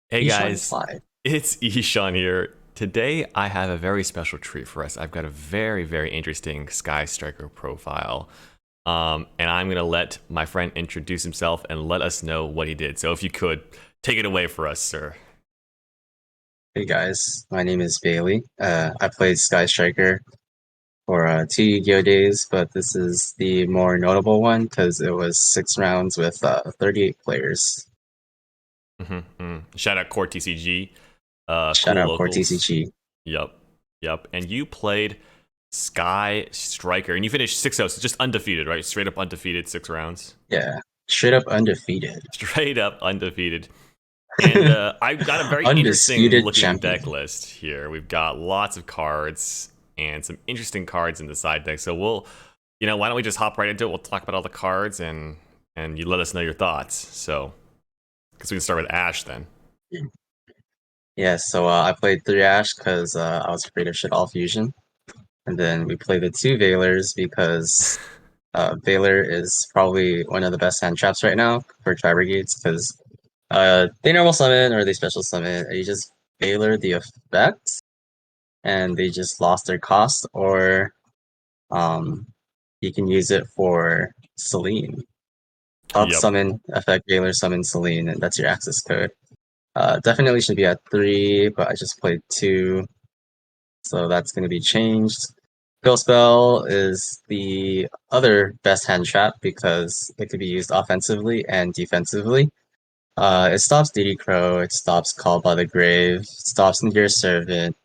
Hey Yishan guys, applied. it's Yishan here. Today I have a very special treat for us. I've got a very interesting Sky Striker profile. And I'm gonna let my friend introduce himself and let us know what he did. So if you could, take it away for us, sir. Hey guys, my name is Bailey. I played Sky Striker for two Yu-Gi-Oh days, but this is the more notable one because it was 6 rounds with 38 players. Shout out Core TCG, Shout cool out Core locals. TCG. Yup, yup. And you played Sky Striker, and you finished 6-0, so just undefeated, right? Straight up undefeated, 6 rounds. Yeah, straight up undefeated. Straight up undefeated. And I've got a very interesting Undisputed looking deck champion. list here. We've got lots of cards and some interesting cards in the side deck. So why don't we just hop right into it? We'll talk about all the cards and you let us know your thoughts. So, because we can start with Ash then. Yeah, so I played 3 Ash because I was afraid of shit all fusion. And then we played the 2 Veilers because Veiler is probably one of the best hand traps right now for Tri Brigades because they normal summon or they special summon, and you just Veiler the effect, and they just lost their cost, or um, you can use it for Celine. Top Yep. summon, effect Veiler, summon Celine, and that's your access code. Definitely should be at 3, but I just played 2, so that's going to be changed. Kill Spell is the other best hand trap because it could be used offensively and defensively. It stops DD Crow, it stops Call by the Grave, it stops Near Servant.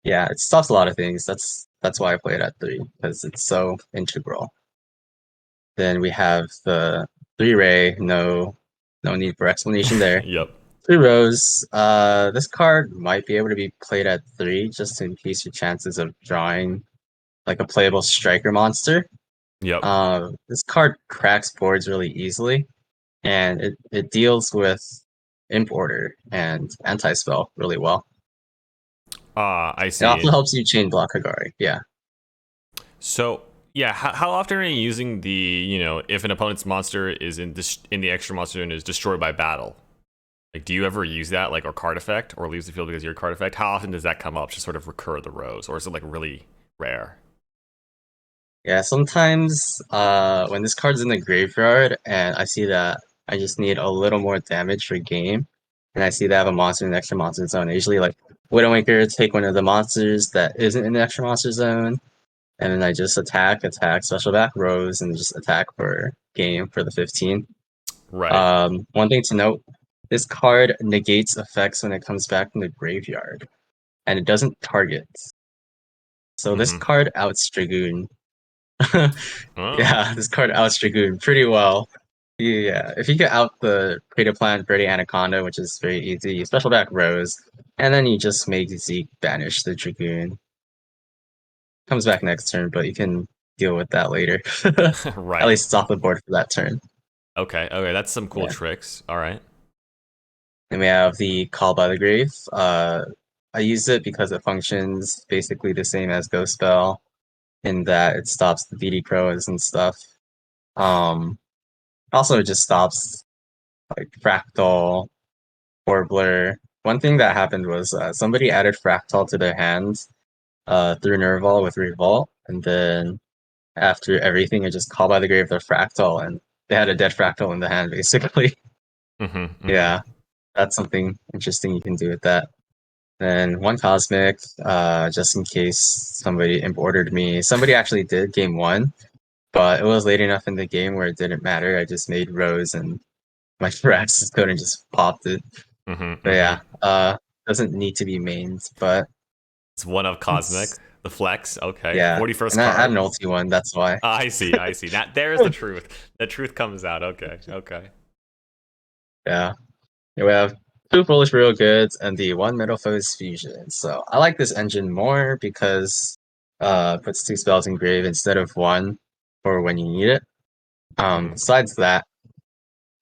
Yeah, it stops a lot of things. That's why I play it at 3, because it's so integral. Then we have the 3 Ray, no need for explanation there. Yep. 3 Rose, this card might be able to be played at 3 just to increase your chances of drawing like a playable striker monster. Yep. This card cracks boards really easily, and it deals with Imp Order and Anti-Spell really well. I It also see. helps you chain block Hagari. Yeah. So yeah, how often are you using if an opponent's monster is in the extra monster and is destroyed by battle? Like, do you ever use that, like, or card effect, or leaves the field because of your card effect? How often does that come up to sort of recur the rows, or is it like really rare? Yeah, sometimes when this card's in the graveyard and I see that I just need a little more damage for game, and I see they have a monster in the extra monster zone, I usually like Widowmaker, take one of the monsters that isn't in the extra monster zone, and then I just attack, special back Rose, and just attack for game for the 15. Right. One thing to note, this card negates effects when it comes back from the graveyard, and it doesn't target. So this Mm-hmm. card outs Dragoon. Oh. Yeah, this card outs Dragoon pretty well. Yeah, if you get out the Creative Plant, Birdie Anaconda, which is very easy, you special back Rose, and then you just make Zeke banish the Dragoon. Comes back next turn, but you can deal with that later. At Right. least it's off the board for that turn. Okay. Okay. That's some cool Yeah. tricks. All right. Then we have the Call by the Grave. I use it because it functions basically the same as Ghost Spell in that it stops the BD Crows and stuff. Um, Also, it just stops like Fractal, Warbler. One thing that happened was somebody added Fractal to their hands through Nerval with Revolt, and then after everything, it just Call by the Grave their Fractal, and they had a dead Fractal in the hand, basically. Mm-hmm. Mm-hmm. Yeah, that's something interesting you can do with that. Then one Cosmic, just in case somebody imp ordered me. Somebody actually did game one, but it was late enough in the game where it didn't matter. I just made Rose and my Firaxis code and just popped it. Mm-hmm. But Mm-hmm. yeah, doesn't need to be mained, but It's one of Cosmic. it's The flex. Okay. yeah. 41st And I had card. an ulti one, that's why. I see. I see. That there's the truth. The truth comes out. Okay. Okay. Yeah. We have two foolish real goods and the one metal foes fusion. So I like this engine more because it puts 2 spells in grave instead of one for when you need it. Mm-hmm. Besides that,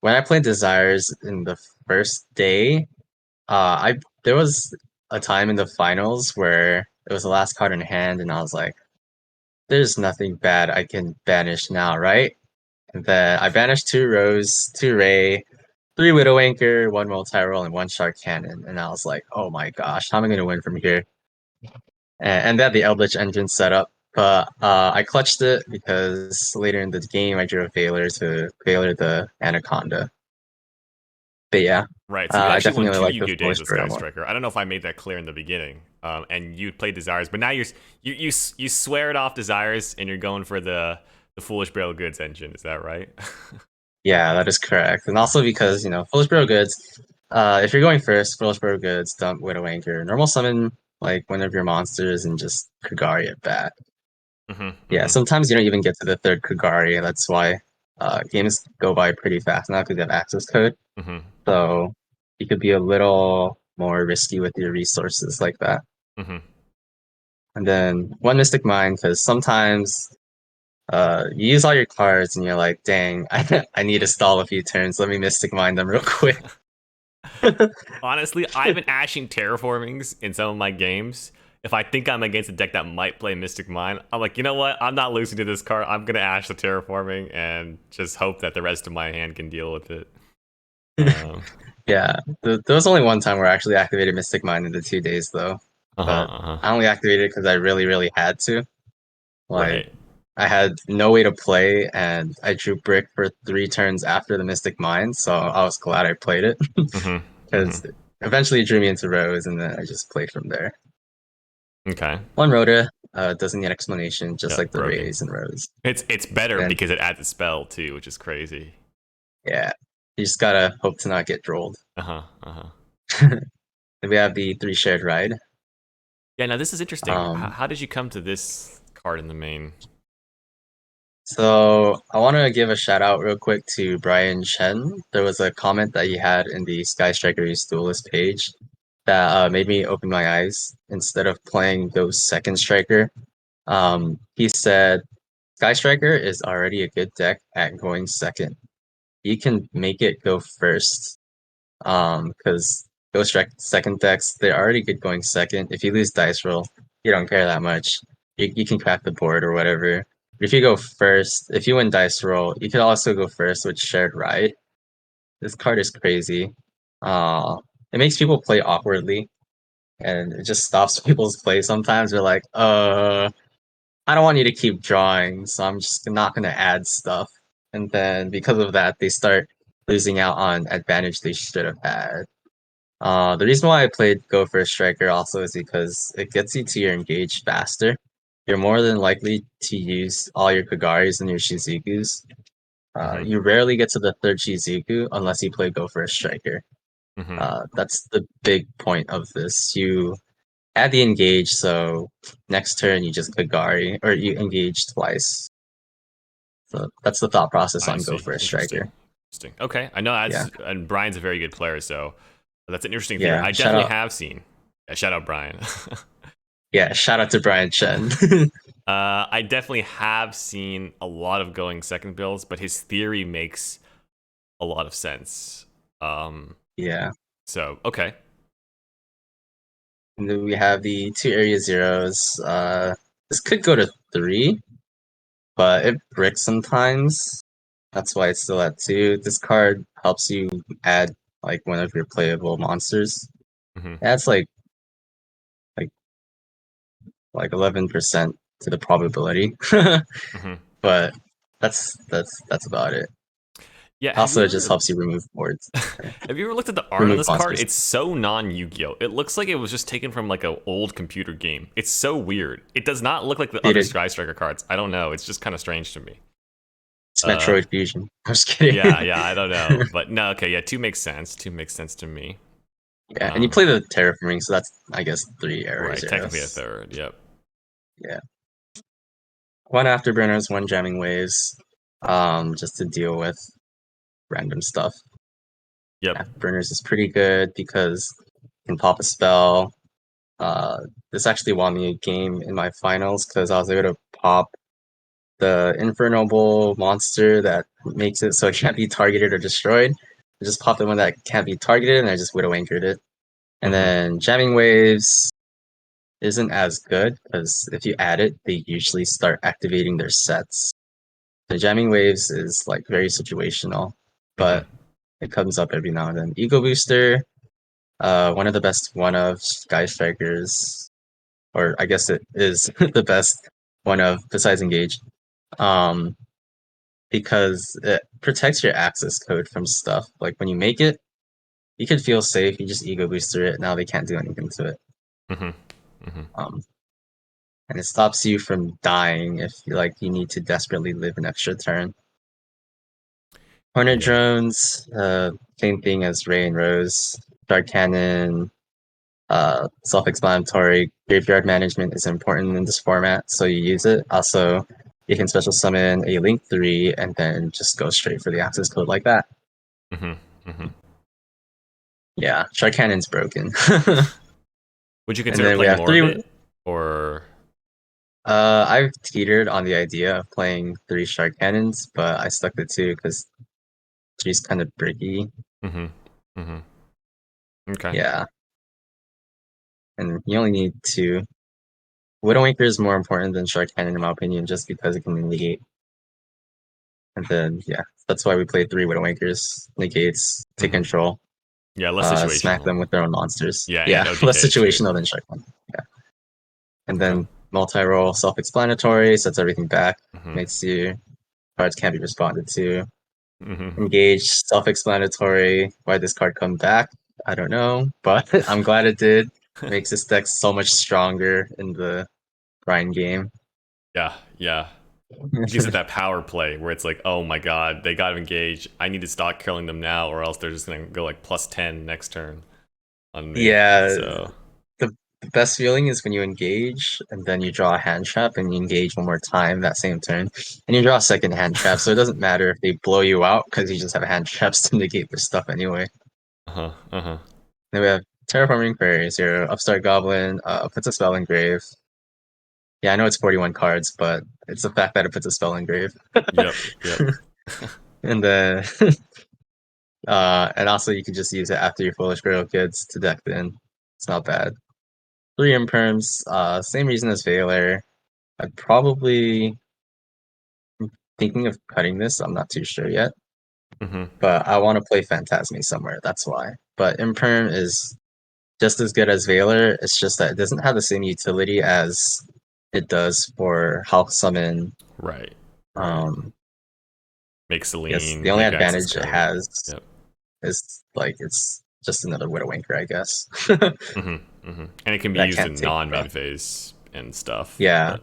when I played Desires in the first day, I there was a time in the finals where it was the last card in hand, and I was like, "There's nothing bad I can banish now, right?" And then I banished 2 Rose, 2 Ray, three Widow Anchor, one Multi-Roll, and one Shark Cannon. And I was like, oh my gosh, how am I going to win from here? And they had the Eldritch engine set up. But I clutched it because later in the game I drew a Veiler to Veiler the Anaconda. But yeah, Right. So you I actually won definitely two like the Yu-Gi-Oh days Foolish with Sky Burial more. Striker. I don't know if I made that clear in the beginning. And you played Desires, but now you swear it off Desires, and you're going for the Foolish Burial Goods engine. Is that right? Yeah, that is correct. And also because, Foolish Burial Goods, if you're going first, Foolish Burial Goods, dump Widow Anchor, normal summon like one of your monsters and just Kagari at bat. hmm Yeah, hmm sometimes you don't even get to the third Kagari. That's why games go by pretty fast now because you have access code. hmm So you could be a little more risky with your resources like that. hmm And then one Mystic Mind, because sometimes you use all your cards and you're like, dang, I need to stall a few turns. Let me Mystic Mind them real quick. Honestly, I've been ashing terraformings in some of my games. If I think I'm against a deck that might play Mystic Mine, I'm like, you know what? I'm not losing to this card. I'm gonna ash the terraforming and just hope that the rest of my hand can deal with it. Um, Yeah, there was only one time where I actually activated Mystic Mind in the 2 days though, but uh-huh. I only activated it because I really, really had to. Like, Right. I had no way to play, and I drew Brick for 3 turns after the Mystic Mind, so I was glad I played it hmm hmm because eventually it drew me into Rose, and then I just played from there. Okay. One Rhoda doesn't need explanation, just Yeah, like the broken. Rays and Rose. It's better Then, because it adds a spell too, which is crazy. yeah, you just gotta hope to not get trolled. Uh-huh. Uh-huh. Then we have the 3 shared ride. Yeah, now this is interesting. Um, How did you come to this card in the main? So I want to give a shout out real quick to Brian Chen. There was a comment that he had in the Sky Strikers Duelist page that made me open my eyes. Instead of playing Ghost Second Striker, he said Sky Striker is already a good deck at going second. You can make it go first, because Ghost Strike second decks they're already good going second. If you lose dice roll, you don't care that much. You can crack the board or whatever. If you go first, if you win dice roll, you could also go first with shared ride. This card is crazy. Uh, it makes people play awkwardly, and it just stops people's play sometimes. They're like, I don't want you to keep drawing, so I'm just not gonna add stuff. And then because of that, they start losing out on advantage they should have had. The reason why I played Go First Striker also is because it gets you to your engage faster. You're more than likely to use all your Kagaris and your Shizukus. hmm You rarely get to the third Shizuku unless you play Go First Striker. hmm That's the big point of this. You add the engage, so next turn you just Kagari, or you engage twice. So that's the thought process I on Go see. First Interesting. Striker. Interesting. Okay. I know Yeah, that's and Brian's a very good player, so that's an interesting theory. yeah. I Shout definitely out, have seen. Yeah, shout out Brian. yeah. Shout out to Brian Chen. I definitely have seen a lot of going second builds, but his theory makes a lot of sense. Um, Yeah. so okay. And then we have the 2 area 0s. This could go to 3, but it bricks sometimes. That's why it's still at 2. This card helps you add like one of your playable monsters. hmm That's like like 11% to the probability. hmm But that's about it. Yeah. Have you Also, it just ever helps you remove boards, have you ever looked at the art on remove this card? monsters. It's so non Yu-Gi-Oh. It looks like it was just taken from like an old computer game. It's so weird. It does not look like the other Dude, Sky Striker cards. I don't know. It's just kind of strange to me. it's Uh, Metroid Fusion. I'm just kidding. yeah. I don't know, but no. Okay. Yeah. Two makes sense. Two makes sense to me. Yeah, and you play the terraforming, so that's I guess 3 area Right. Technically a zeros. third. Yep. Yeah. One afterburners, one jamming waves, just to deal with random stuff. Yep. Afterburners is pretty good because you can pop a spell. Uh, this actually won me a game in my finals because I was able to pop the Infernoble monster that makes it so it can't be targeted or destroyed. I just popped the one that can't be targeted, and I just Widow Anchored it. And hmm then jamming waves isn't as good because if you add it, they usually start activating their sets. The jamming waves is like very situational, hmm but It comes up every now and then. Ego Booster, one of the best one of Sky Strikers, or I guess it is the best one of besides Engage. Um, because it protects your access code from stuff. Like when you make it, you could feel safe. You just ego booster it. Now they can't do anything to it. Mm-hmm. Mm-hmm. Um, and it stops you from dying if you need to desperately live an extra turn. Hornet Yeah. drones, same thing as Ray and Rose. Dark Cannon, self-explanatory. Graveyard management is important in this format, so you use it. Also, you can special summon a Link 3 and then just go straight for the access code like that. Mm-hmm. Mm-hmm. Yeah, Shark Cannon's broken. Would you And consider then we playing have more of three. it, or? I've teetered on the idea of playing 3 Shark Cannons, but I stuck to 2 because 3's kind of bricky. Mm-hmm. Mm-hmm. Okay. Yeah, and you only need 2. Widowmaker is more important than Shark Cannon in my opinion, just because it can negate. And then yeah, that's why we play 3 Widowmakers, negates, take Mm-hmm. control, Yeah, less smack situational. them with their own monsters. Yeah, and Yeah, less OTK too. situational than Shark Cannon. Yeah, and Okay. then multi-roll, self-explanatory, sets everything back, Mm-hmm. makes you cards can't be responded to. Mm-hmm. Engage, self-explanatory. Why this card come back? I don't know, but I'm glad it did. Makes this deck so much stronger in the grind game. Yeah, yeah. It gives it that power play where it's like, oh my god, they got engaged. I need to stop killing them now, or else they're just gonna go like +10 next turn on me. Yeah, So, the best feeling is when you engage and then you draw a hand trap and you engage one more time that same turn and you draw a second hand trap. So it doesn't matter if they blow you out because you just have hand traps to negate their stuff anyway. uh-huh, uh-huh. Then we have Terraforming Prairie, your Upstart Goblin, puts a spell in grave. Yeah, I know it's 41 cards, but it's the fact that it puts a spell in grave. Yep, yep. And then, and also you can just use it after your Foolish Grail Kids to deck in. It's not bad. 3 Imperms, same reason as Veiler. I'd probably thinking of cutting this. I'm not too sure yet, Mm-hmm. but I want to play Phantasme somewhere. That's why. But Imperm is just as good as Veiler. It's just that it doesn't have the same utility as it does for Hulk Summon. Right, right. Um, Make yes, the Celine, only like access advantage it code. has Yep. is it's just another Widowmaker, I guess. Mm-hmm. Mm-hmm. And it can be That used can't in take non-main phase and stuff. Yeah, But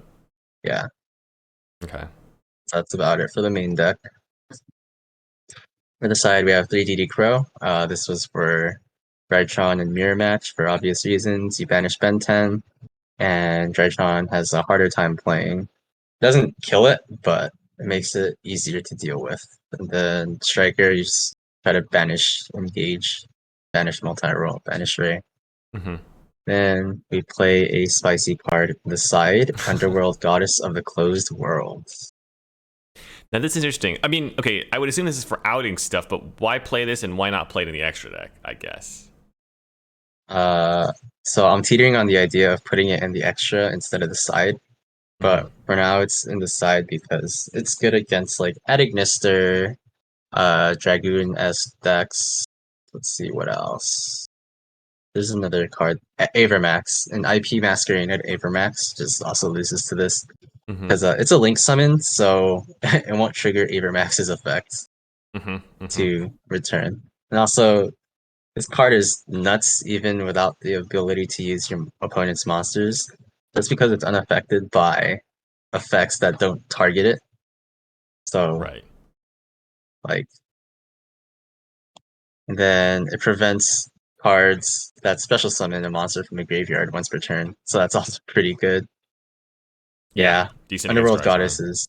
yeah. okay. That's about it for the main deck. For the side, we have 3DD Crow. This was for Drytron and Mirror Match for obvious reasons. You banish Ben 10, and Drytron has a harder time playing. Doesn't kill it, but it makes it easier to deal with. And then Striker, you just try to banish Engage, banish multi-roll, banish Ray. Mm-hmm. Then we play a spicy card on the side, Underworld Goddess of the Closed World. Now this is interesting. I mean, okay, I would assume this is for outing stuff, but why play this and why not play it in the extra deck? I guess. Uh, so I'm teetering on the idea of putting it in the extra instead of the side. Mm-hmm. But for now, it's in the side because it's good against like Adignister, Dragoon-esque decks. Let's see what else. There's another card, Avermax, an IP Masquerade Avermax just also loses to this Mm-hmm. because it's a Link summon, so it won't trigger Avermax's effect Mm-hmm. Mm-hmm. to return. And also, this card is nuts even without the ability to use your opponent's monsters. That's because it's unaffected by effects that don't target it. So, Right. like, and then it prevents cards that special summon a monster from the graveyard once per turn. So that's also pretty good. Yeah. Yeah, Decent against Underworld Drytron. Goddess is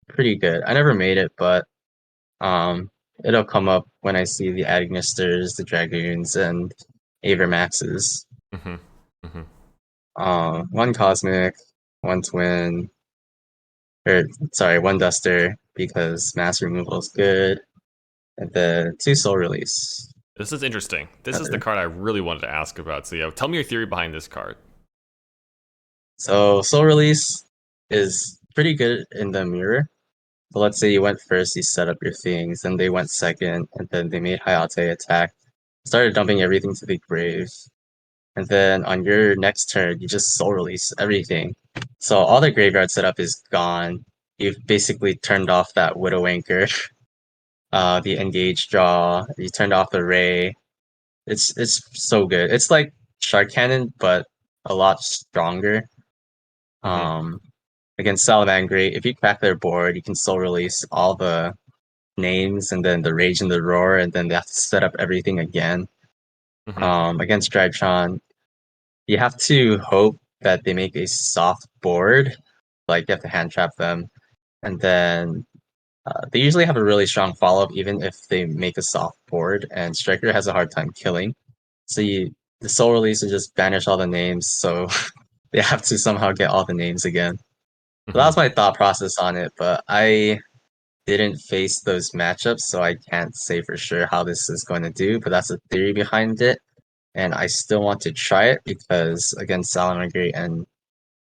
pretty good. I never made it, but um, it'll come up when I see the Agnisters, the Dragoons, and Avermaxes. Mm-hmm. Mm-hmm. One Cosmic, one Twin, or sorry, one Duster because mass removal is good, and then 2 Soul Release. This is interesting. This is the Better. card I really wanted to ask about. So yeah, tell me your theory behind this card. So Soul Release is pretty good in the mirror So let's say you went first, you set up your things, then they went second, and then they made Hayate attack, started dumping everything to the grave, and then on your next turn, you just soul release everything. So all the graveyard setup is gone. You've basically turned off that Widow Anchor, the engage draw. You turned off the ray. It's so good. It's like Shark Cannon, but a lot stronger. Mm-hmm. Um, Against Salamangreat, if you crack their board, you can soul release all the names and then the Rage and the Roar, and then they have to set up everything again. Mm-hmm. Against Drytron, you have to hope that they make a soft board. Like you have to hand trap them, and then they usually have a really strong follow up, even if they make a soft board. And Striker has a hard time killing. So the soul release will just banish all the names. So they have to somehow get all the names again. So that Mm-hmm. was my thought process on it, but I didn't face those matchups, so I can't say for sure how this is going to do. But that's the theory behind it, and I still want to try it because against Salamangreat and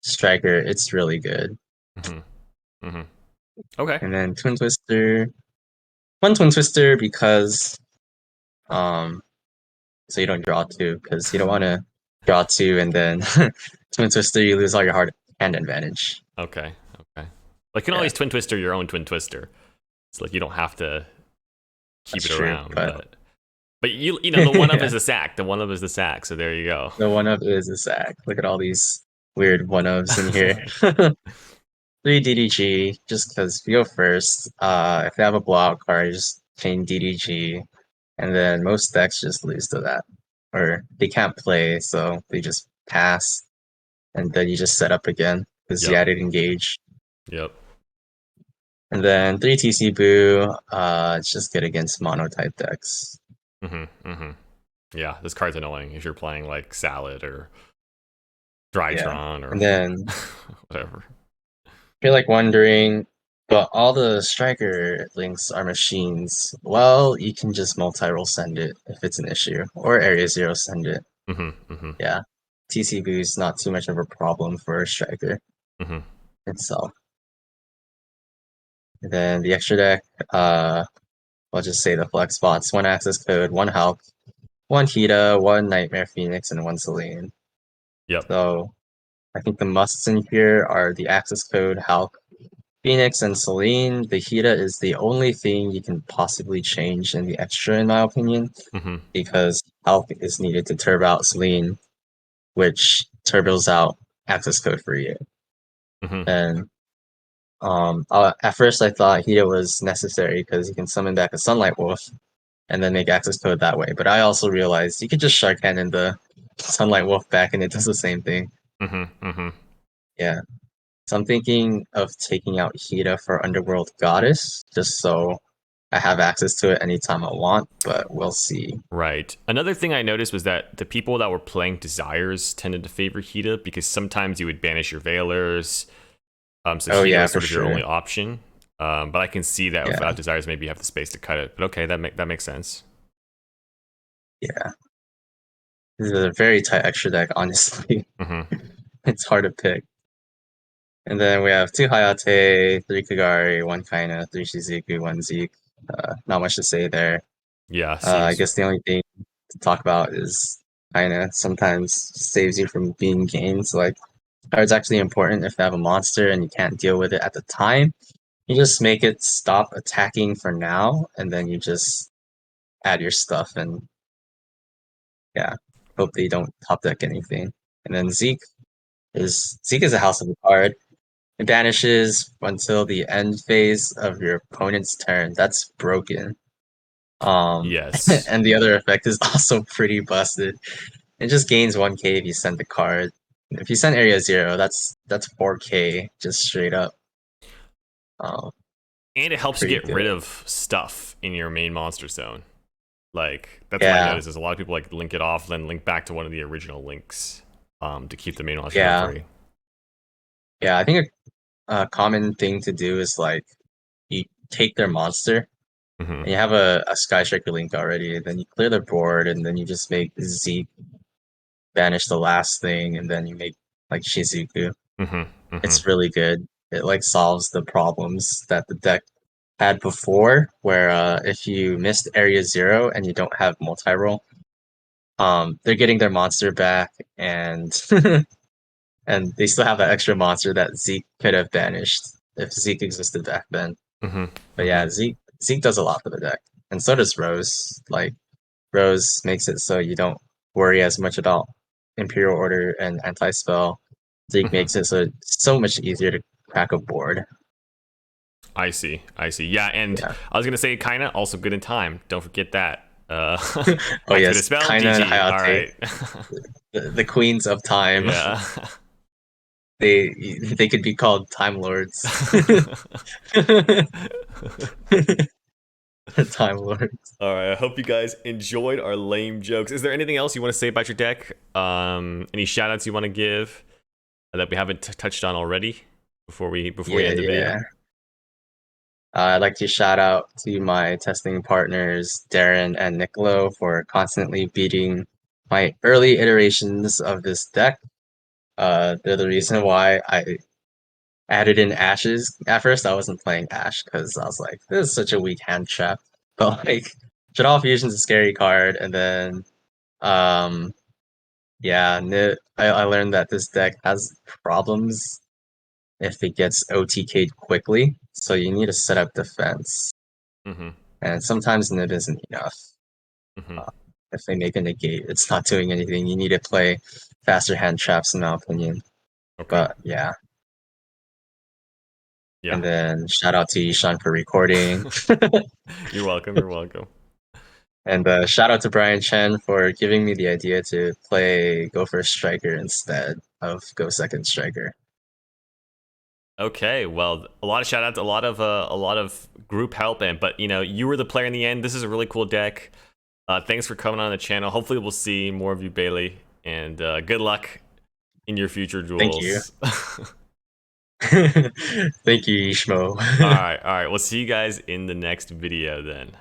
Striker, it's really good. Mm-hmm. Mm-hmm. Okay. And then Twin Twister, one Twin Twister because um, so you don't draw two because you don't want to draw two and then Twin Twister you lose all your hard hand advantage. Okay. Okay. Like, you can Yeah, always twin twister your own twin twister. It's like you don't have to keep that's it true. around, But but you know the one up yeah, is the sack. The one up is the sack. So there you go. the one of is a sack. Look at all these weird one ofs in here. 3 DDG, just because if you go first, if they have a blowout card, just chain DDG, and then most decks just lose to that. Or they can't play, so they just pass, and then you just set up again, because you Yep. added engage. Yep. And then 3 TC Boo, it's just good against mono type decks. Mm-hmm. Mm-hmm. Yeah, this card's annoying if you're playing like Salad or Yeah. Drytron or And then whatever. you're like wondering, but all the striker links are machines. Well, you can just multi-roll send it if it's an issue, or Area Zero send it. Mm-hmm. Mm-hmm. Yeah, TC boost not too much of a problem for a striker Mm-hmm. itself. And then the extra deck, I'll just say the flex spots: one access code, one Hulk, one Hita, one Nightmare Phoenix, and one Selene. Yep. So I think the musts in here are the access code, Hulk, Phoenix, and Selene. The Hita is the only thing you can possibly change in the extra, in my opinion, Mm-hmm. because Hulk is needed to turbo out Selene, which turbos out access code for you. Mm-hmm. And at first I thought Hita was necessary because you can summon back a Sunlight Wolf and then make access code that way. But I also realized you could just Shark Cannon the Sunlight Wolf back and it does the same thing. Mm-hmm. Mm-hmm. Yeah. So I'm thinking of taking out Hita for Underworld Goddess, just so I have access to it anytime I want, but we'll see. Right. Another thing I noticed was that the people that were playing Desires tended to favor Hita because sometimes you would banish your Veilers. So Oh Hita yeah, was for sort of your sure. only option. But I can see that Yeah, without Desires, maybe you have the space to cut it. But okay, that makes sense. yeah. This is a very tight extra deck, honestly. Mm-hmm. It's hard to pick. And then we have two Hayate, three Kagari, one Kaina, three Shizuku, one Zeke. Not much to say there. Yeah, I seems. guess the only thing to talk about is Kaina sometimes saves you from being gamed. So like, card's actually important if they have a monster and you can't deal with it at the time. You just make it stop attacking for now, and then you just add your stuff and yeah, hope they don't top deck anything. And then Zeke is a house of the card. It vanishes until the end phase of your opponent's turn. That's broken. Yes. And the other effect is also pretty busted. It just gains 1k if you send the card. If you send Area Zero, that's 4k just straight up. Um, And it helps you Pretty get rid good. of stuff in your main monster zone. Like, that's what I Yeah, noticed is a lot of people like link it off, then link back to one of the original links to keep the main monster zone yeah, free. yeah. I think a common thing to do is like you take their monster Mm-hmm. and you have a Sky Striker link already, then you clear the board and then you just make Zeke banish the last thing and then you make like Shizuku. Mm-hmm. Mm-hmm. It's really good. it like solves the problems that the deck had before, where if you missed area 0 and you don't have multi-roll, they're getting their monster back, and and they still have that extra monster that Zeke could have banished if Zeke existed back then. Mm-hmm. But Mm-hmm. yeah, Zeke does a lot for the deck, and so does Rose. Like Rose makes it so you don't worry as much about Imperial Order and anti-spell. Zeke Mm-hmm. makes it so it's so much easier to crack a board. I see. I see. Yeah, and Yeah. I was gonna say kinda also good in time. Don't forget that. Oh Activate a yes, spell. Kaina and GG. All Hayate, right. the queens of time. Yeah. they they could be called Time Lords. Time Lords. All right. I hope you guys enjoyed our lame jokes. Is there anything else you want to say about your deck? Any shout outs you want to give that we haven't touched on already before we Yeah, end the video? yeah. I'd like to shout out to my testing partners, Darren and Nicolo, for constantly beating my early iterations of this deck. They're the reason why I added in Ashes. At first, I wasn't playing Ash because I was like, this is such a weak hand trap. But like, Shaddoll Fusion's a scary card, and then um, yeah, I learned that this deck has problems if it gets OTK'd quickly, so you need to set up defense. Mm-hmm. And sometimes Nib isn't enough. Mm-hmm. Uh, if they make a negate, it's not doing anything. You need to play faster hand traps, in my opinion. Okay. But yeah. Yeah. And then shout out to Yishan for recording. You're welcome. You're welcome. And shout out to Brian Chen for giving me the idea to play Go First Striker instead of Go Second Striker. Okay, well, a lot of shout outs, a lot of group help, and but you were the player in the end. This is a really cool deck. Thanks for coming on the channel. Hopefully, we'll see more of you, Bailey, and good luck in your future Thank you. duels. Thank you, Ishmo. All right, we'll see you guys in the next video then.